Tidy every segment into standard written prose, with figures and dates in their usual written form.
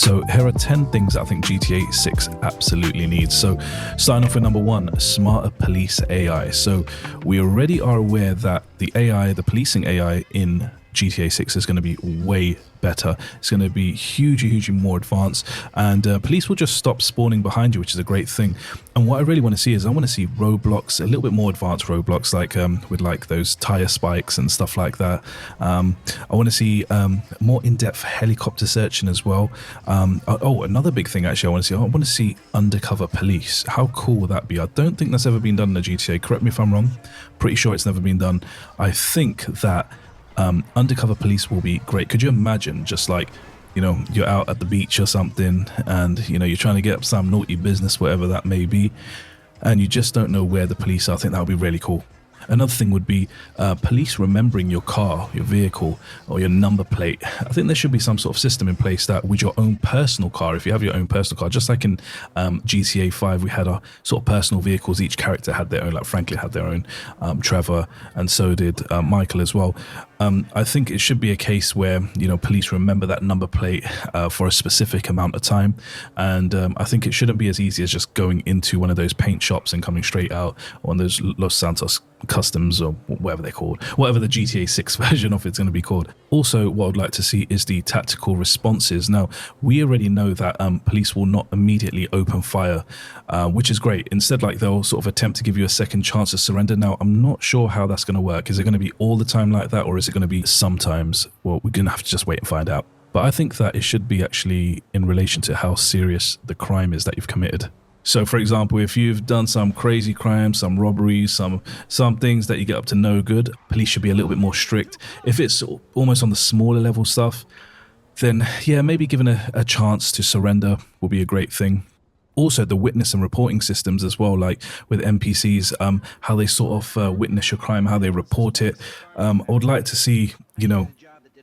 So here are 10 things I think GTA 6 absolutely needs. So starting off with number 1, smarter police AI. So we already are aware that the AI, the policing AI in GTA 6 is going to be way better. It's going to be hugely more advanced, and police will just stop spawning behind you, which is a great thing. And what I really want to see is I want to see roadblocks, a little bit more advanced roadblocks, like with like those tire spikes and stuff like that. I want to see more in-depth helicopter searching as well. Another big thing actually I want to see undercover police. How cool would that be? I don't think that's ever been done in the GTA. Correct me if I'm wrong. Pretty sure it's never been done. I think that undercover police will be great. Could you imagine just like, you know, you're out at the beach or something and, you know, you're trying to get up some naughty business, whatever that may be, and you just don't know where the police are? I think that would be really cool. Another thing would be police remembering your car, your vehicle, or your number plate. I think there should be some sort of system in place that with your own personal car, if you have your own personal car, just like in GTA 5, we had our sort of personal vehicles. Each character had their own, like Franklin had their own, Trevor, and so did Michael as well. I think it should be a case where, you know, police remember that number plate for a specific amount of time. And I think it shouldn't be as easy as just going into one of those paint shops and coming straight out, or one of those Los Santos customs or whatever they're called, whatever the GTA 6 version of it's going to be called. Also, what I'd like to see is the tactical responses. Now, we already know that police will not immediately open fire, which is great. Instead, like, they'll sort of attempt to give you a second chance to surrender. Now, I'm not sure how that's going to work. Is it going to be all the time like that, or is it going to be sometimes? Well, we're going to have to just wait and find out. But I think that it should be actually in relation to how serious the crime is that you've committed. So, for example, if you've done some crazy crimes, some robberies, some things that you get up to no good, police should be a little bit more strict. If it's almost on the smaller level stuff, then yeah, maybe giving a chance to surrender will be a great thing. Also, the witness and reporting systems as well, like with NPCs, how they sort of witness your crime, how they report it. I would like to see, you know,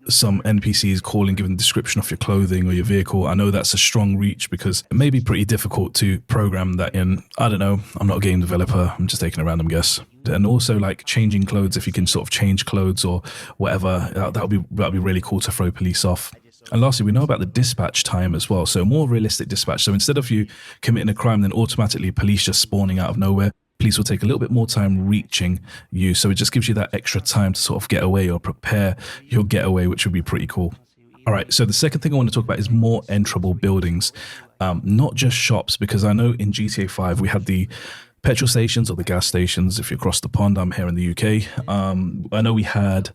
some NPCs calling, giving a description of your clothing or your vehicle. I know that's a strong reach because it may be pretty difficult to program that in. I don't know. I'm not a game developer. I'm just taking a random guess. And also, like, changing clothes, if you can sort of change clothes or whatever, that'll be really cool to throw police off. And lastly, we know about the dispatch time as well. So more realistic dispatch. So instead of you committing a crime, then automatically police just spawning out of nowhere, police will take a little bit more time reaching you. So it just gives you that extra time to sort of get away or prepare your getaway, which would be pretty cool. All right, so the second thing I want to talk about is more enterable buildings, not just shops, because I know in GTA 5 we had the petrol stations or the gas stations. If you cross the pond, I'm here in the UK. I know we had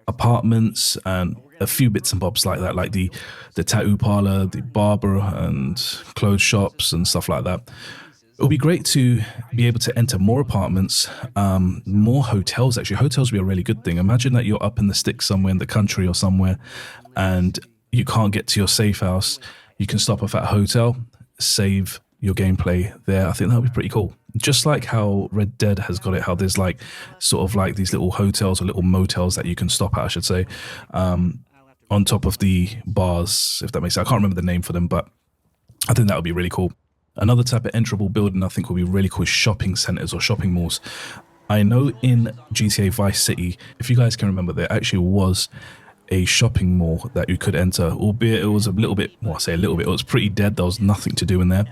apartments and a few bits and bobs like that, like the tattoo parlor, the barber and clothes shops and stuff like that. It would be great to be able to enter more apartments, more hotels. Actually, hotels would be a really good thing. Imagine that you're up in the sticks somewhere in the country or somewhere and you can't get to your safe house. You can stop off at a hotel, save your gameplay there. I think that would be pretty cool. Just like how Red Dead has got it, how there's like sort of like these little hotels or little motels that you can stop at, I should say, on top of the bars, if that makes sense. I can't remember the name for them, but I think that would be really cool. Another type of enterable building I think will be really cool is shopping centers or shopping malls. I know in GTA Vice City, if you guys can remember, there actually was a shopping mall that you could enter, albeit it was a little bit, well, I say a little bit, it was pretty dead. There was nothing to do in there.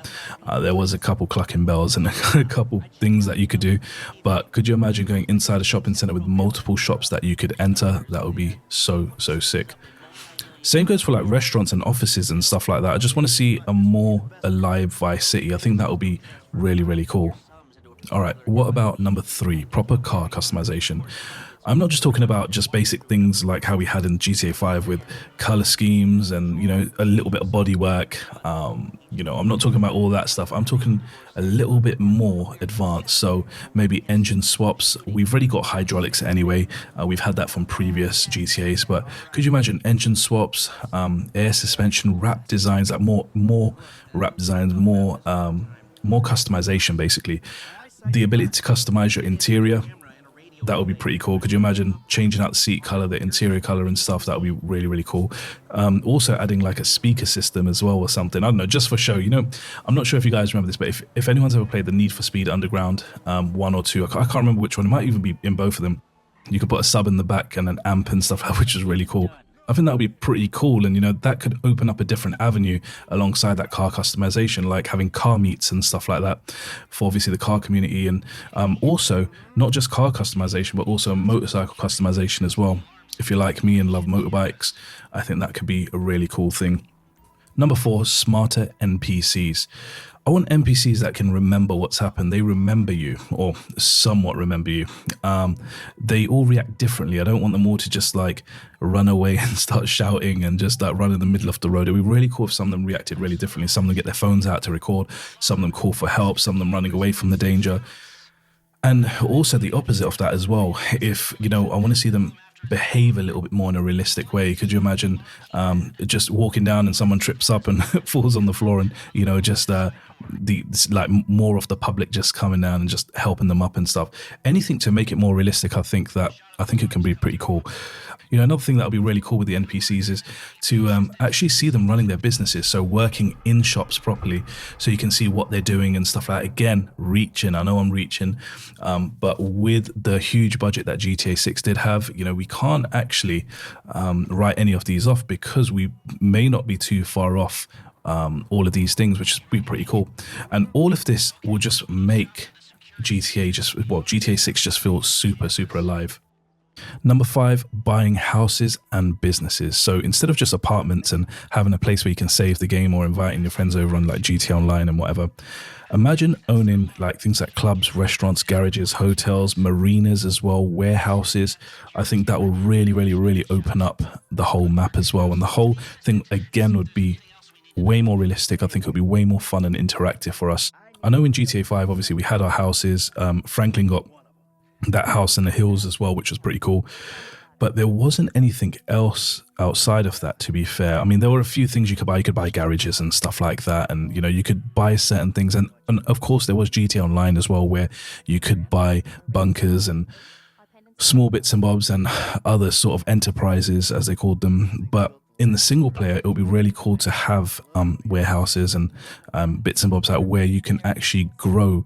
There was a couple clucking bells and a couple things that you could do. But could you imagine going inside a shopping center with multiple shops that you could enter? That would be so sick. Same goes for like restaurants and offices and stuff like that. I just want to see a more alive Vice City. I think that would be really cool. All right, what about number 3, proper car customization? I'm not just talking about just basic things like how we had in GTA 5 with color schemes and, you know, a little bit of body work. You know, I'm not talking about all that stuff. I'm talking a little bit more advanced. So maybe engine swaps. We've already got hydraulics anyway. We've had that from previous GTAs, but could you imagine engine swaps, air suspension, wrap designs, like more wrap designs, more customization, basically. The ability to customize your interior. That would be pretty cool. Could you imagine changing out the seat color, the interior color and stuff? That would be really cool. Also adding like a speaker system as well or something. I don't know, just for show. You know, I'm not sure if you guys remember this, but if anyone's ever played the Need for Speed Underground 1 or 2, I can't remember which one. It might even be in both of them. You could put a sub in the back and an amp and stuff, which is really cool. I think that would be pretty cool. And, that could open up a different avenue alongside that car customization, like having car meets and stuff like that for obviously the car community. And also, not just car customization, but also motorcycle customization as well. If you're like me and love motorbikes, I think that could be a really cool thing. Number 4, smarter NPCs. I want NPCs that can remember what's happened. They remember you, or somewhat remember you. They all react differently. I don't want them all to just like run away and start shouting and just like run in the middle of the road. It'd be really cool if some of them reacted really differently. Some of them get their phones out to record, some of them call for help, some of them running away from the danger. And also the opposite of that as well. If, I want to see them behave a little bit more in a realistic way. Could you imagine just walking down and someone trips up and falls on the floor and, just like more of the public just coming down and just helping them up and stuff. Anything to make it more realistic, I think it can be pretty cool. Another thing that would be really cool with the NPCs is to actually see them running their businesses, so working in shops properly, so you can see what they're doing and stuff like that. Again, reaching. I know I'm reaching, but with the huge budget that GTA 6 did have, we can't actually write any of these off because we may not be too far off all of these things, which would be pretty cool. And all of this will just make GTA 6 just feel super, super alive. Number 5, buying houses and businesses. So instead of just apartments and having a place where you can save the game or inviting your friends over on like GTA Online and whatever, imagine owning like things like clubs, restaurants, garages, hotels, marinas as well, warehouses. I think that will really, really, really open up the whole map as well. And the whole thing again would be way more realistic. I think it would be way more fun and interactive for us. I know in GTA 5, obviously we had our houses. Franklin got that house in the hills as well, which was pretty cool. But there wasn't anything else outside of that, to be fair. I mean, there were a few things you could buy. You could buy garages and stuff like that. And, you could buy certain things. And of course, there was GTA Online as well, where you could buy bunkers and small bits and bobs and other sort of enterprises, as they called them. But in the single player, it would be really cool to have warehouses and bits and bobs out where you can actually grow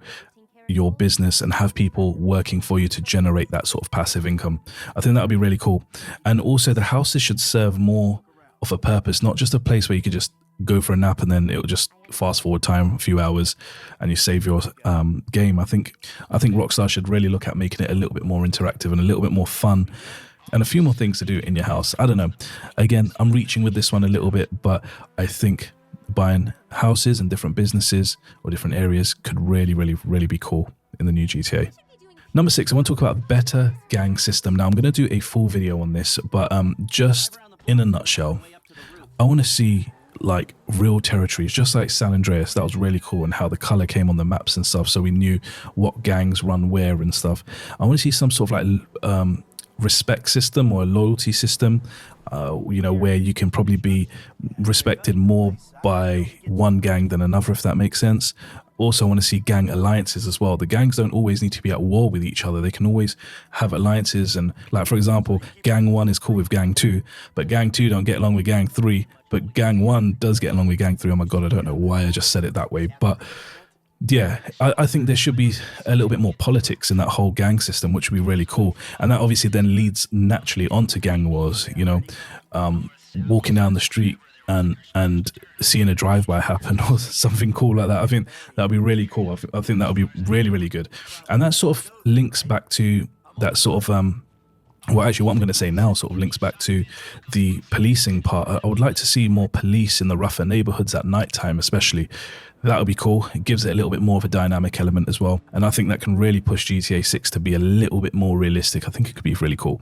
your business and have people working for you to generate that sort of passive income. I think that would be really cool. And also the houses should serve more of a purpose, not just a place where you could just go for a nap and then it'll just fast forward time a few hours and you save your game. I think Rockstar should really look at making it a little bit more interactive and a little bit more fun and a few more things to do in your house. I don't know. Again, I'm reaching with this one a little bit, but I think buying houses and different businesses or different areas could really, really, really be cool in the new GTA. Number 6, I want to talk about better gang system. Now, I'm going to do a full video on this, but just in a nutshell, I want to see like real territories, just like San Andreas. That was really cool, and how the color came on the maps and stuff, so we knew what gangs run where and stuff. I want to see some sort of like respect system or a loyalty system, where you can probably be respected more by one gang than another, if that makes sense. Also, I want to see gang alliances as well. The gangs don't always need to be at war with each other. They can always have alliances. And like, for example, gang 1 is cool with gang 2, but gang 2 don't get along with gang 3, but gang 1 does get along with gang 3. Oh my God, I don't know why I just said it that way. But yeah, I think there should be a little bit more politics in that whole gang system, which would be really cool. And that obviously then leads naturally onto gang wars, walking down the street and seeing a drive-by happen or something cool like that. I think that would be really cool. I think that would be really, really good. And that sort of links back to that sort of well, actually, what I'm going to say now sort of links back to the policing part. I would like to see more police in the rougher neighborhoods at nighttime, especially. That would be cool. It gives it a little bit more of a dynamic element as well. And I think that can really push GTA 6 to be a little bit more realistic. I think it could be really cool.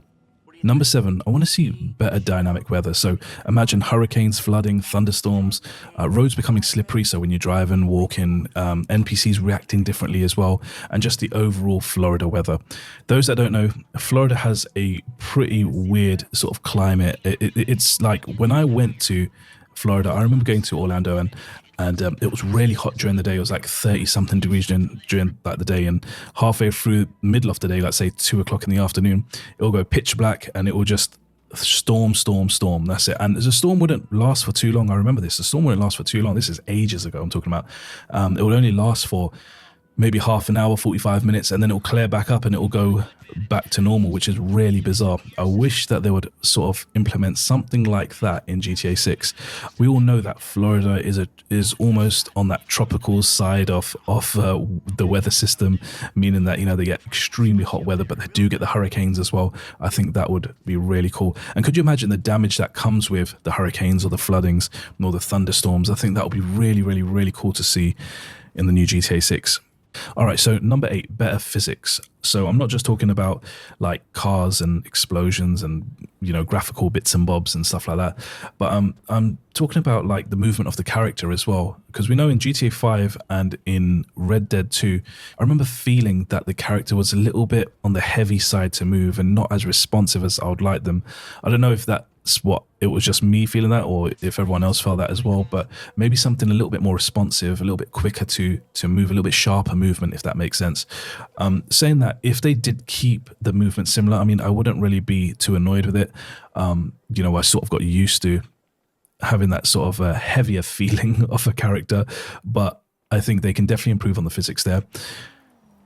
Number 7, I want to see better dynamic weather. So imagine hurricanes, flooding, thunderstorms, roads becoming slippery. So when you're driving, walking, NPCs reacting differently as well, and just the overall Florida weather. Those that don't know, Florida has a pretty weird sort of climate. It's like when I went to Florida, I remember going to Orlando and it was really hot during the day. It was like 30 something degrees during like the day, and halfway through middle of the day, let's say 2 o'clock in the afternoon, it'll go pitch black and it will just storm. That's it. And the storm wouldn't last for too long. I remember this. The storm wouldn't last for too long. This is ages ago I'm talking about. It would only last for maybe half an hour, 45 minutes, and then it'll clear back up and it'll go back to normal, which is really bizarre. I wish that they would sort of implement something like that in GTA 6. We all know that Florida is almost on that tropical side of the weather system, meaning that they get extremely hot weather, but they do get the hurricanes as well. I think that would be really cool. And could you imagine the damage that comes with the hurricanes or the floodings or the thunderstorms? I think that would be really, really, really cool to see in the new GTA 6. All right, so number 8, better physics. So I'm not just talking about like cars and explosions and graphical bits and bobs and stuff like that, but I'm talking about like the movement of the character as well. Because we know in GTA 5 and in Red Dead 2, I remember feeling that the character was a little bit on the heavy side to move and not as responsive as I would like them. I don't know if that's what it was, just me feeling that, or if everyone else felt that as well, but maybe something a little bit more responsive, a little bit quicker to move, a little bit sharper movement, if that makes sense. Saying that, if they did keep the movement similar, I mean, I wouldn't really be too annoyed with it. I sort of got used to having that sort of a heavier feeling of a character, but I think they can definitely improve on the physics there.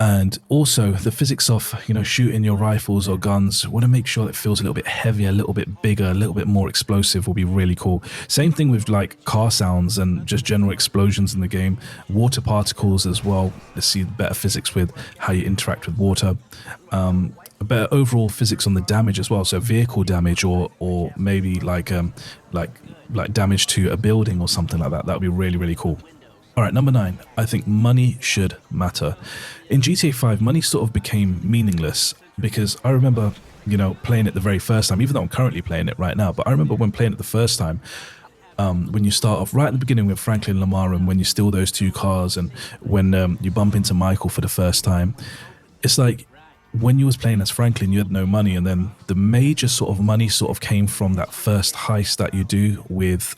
And also the physics of, shooting your rifles or guns, want to make sure that it feels a little bit heavier, a little bit bigger, a little bit more explosive will be really cool. Same thing with like car sounds and just general explosions in the game. Water particles as well. Let's see better physics with how you interact with water. A better overall physics on the damage as well. So vehicle damage or maybe like damage to a building or something like that. That would be really, really cool. All right, number 9, I think money should matter. In GTA 5, money sort of became meaningless because I remember, playing it the very first time, even though I'm currently playing it right now, but I remember when playing it the first time, when you start off right at the beginning with Franklin Lamar and when you steal those 2 cars and when you bump into Michael for the first time, it's like when you was playing as Franklin, you had no money, and then the major sort of money sort of came from that first heist that you do with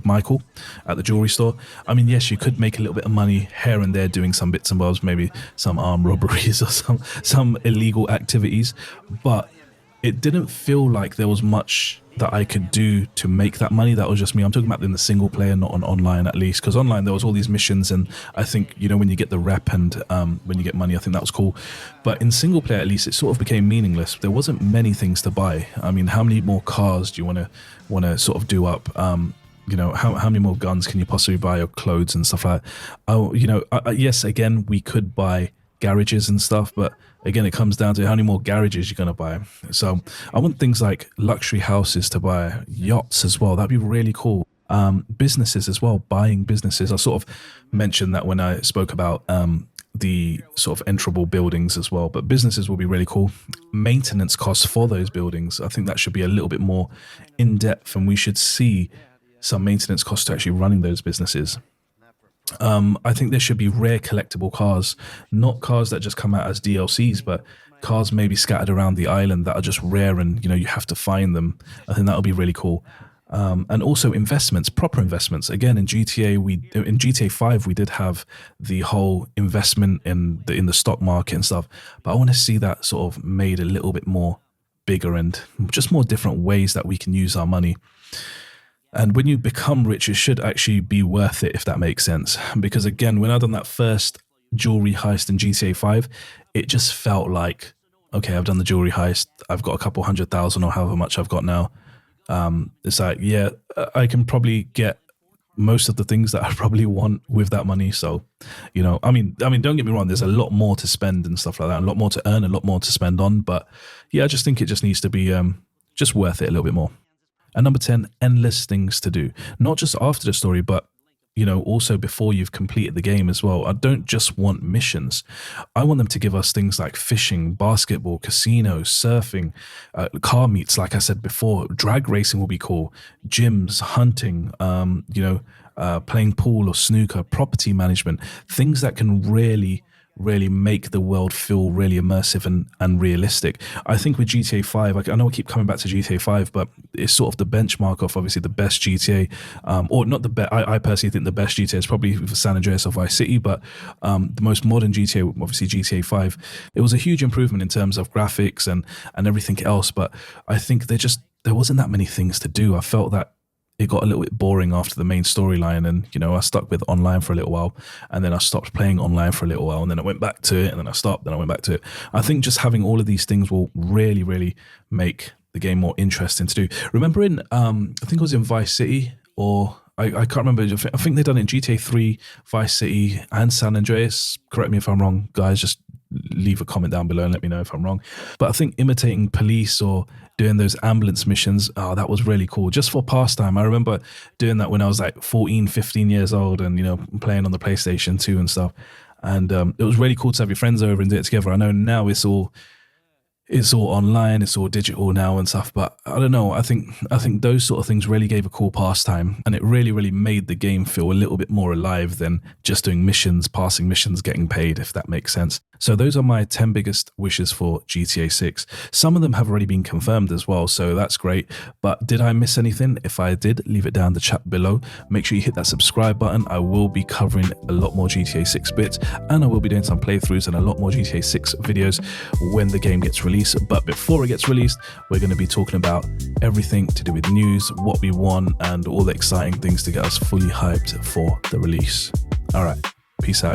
Michael at the jewelry store. I mean, yes, you could make a little bit of money here and there doing some bits and bobs, maybe some armed robberies or some illegal activities, but it didn't feel like there was much that I could do to make that money. That was just me. I'm talking about in the single player, not on online at least, because online there was all these missions, and I think when you get the rep and when you get money, I think that was cool. But in single player, at least, it sort of became meaningless. There wasn't many things to buy. I mean, how many more cars do you want to sort of do up? How many more guns can you possibly buy, or clothes and stuff like that? Yes, again, we could buy garages and stuff, but again, it comes down to how many more garages you're going to buy. So I want things like luxury houses to buy, yachts as well. That'd be really cool. Businesses as well, buying businesses. I sort of mentioned that when I spoke about the sort of enterable buildings as well, but businesses will be really cool. Maintenance costs for those buildings, I think that should be a little bit more in depth, and we should see some maintenance costs to actually running those businesses. I think there should be rare collectible cars, not cars that just come out as DLCs, but cars maybe scattered around the island that are just rare and you have to find them. I think that would be really cool. And also investments, proper investments. Again, in GTA 5 we did have the whole investment in the stock market and stuff, but I want to see that sort of made a little bit more bigger and just more different ways that we can use our money. And when you become rich, it should actually be worth it, if that makes sense. Because again, when I done that first jewelry heist in GTA 5, it just felt like, okay, I've done the jewelry heist. I've got a couple 100,000 or however much I've got now. It's like, yeah, I can probably get most of the things that I probably want with that money. So, I mean, don't get me wrong. There's a lot more to spend and stuff like that, a lot more to earn, a lot more to spend on. But yeah, I just think it just needs to be just worth it a little bit more. And number 10, endless things to do. Not just after the story, but, also before you've completed the game as well. I don't just want missions. I want them to give us things like fishing, basketball, casino, surfing, car meets, like I said before. Drag racing will be cool. Gyms, hunting, playing pool or snooker, property management. Things that can really make the world feel really immersive and realistic. I think with GTA 5, I know I keep coming back to GTA 5, but it's sort of the benchmark of obviously the best GTA, or not the best. I personally think the best GTA is probably San Andreas or Vice City, but the most modern GTA, obviously GTA 5, it was a huge improvement in terms of graphics and everything else. But I think there wasn't that many things to do. I felt that it got a little bit boring after the main storyline, and I stuck with online for a little while, and then I stopped playing online for a little while, and then I went back to it, and then I stopped, then I went back to it. I think just having all of these things will really, really make the game more interesting to do. Remember in I think it was in Vice City, or I can't remember. I think they've done it in GTA 3, Vice City, and San Andreas. Correct me if I'm wrong, guys. Just leave a comment down below and let me know if I'm wrong. But I think imitating police or doing those ambulance missions, that was really cool. Just for pastime. I remember doing that when I was like 14, 15 years old, and playing on the PlayStation 2 and stuff. And it was really cool to have your friends over and do it together. I know now it's all online, it's all digital now and stuff, but I don't know. I think those sort of things really gave a cool pastime, and it really, really made the game feel a little bit more alive than just doing missions, passing missions, getting paid, if that makes sense. So those are my 10 biggest wishes for GTA 6. Some of them have already been confirmed as well, so that's great. But did I miss anything? If I did, leave it down in the chat below. Make sure you hit that subscribe button. I will be covering a lot more GTA 6 bits, and I will be doing some playthroughs and a lot more GTA 6 videos when the game gets released. But before it gets released, we're going to be talking about everything to do with news, what we want, and all the exciting things to get us fully hyped for the release. All right, peace out.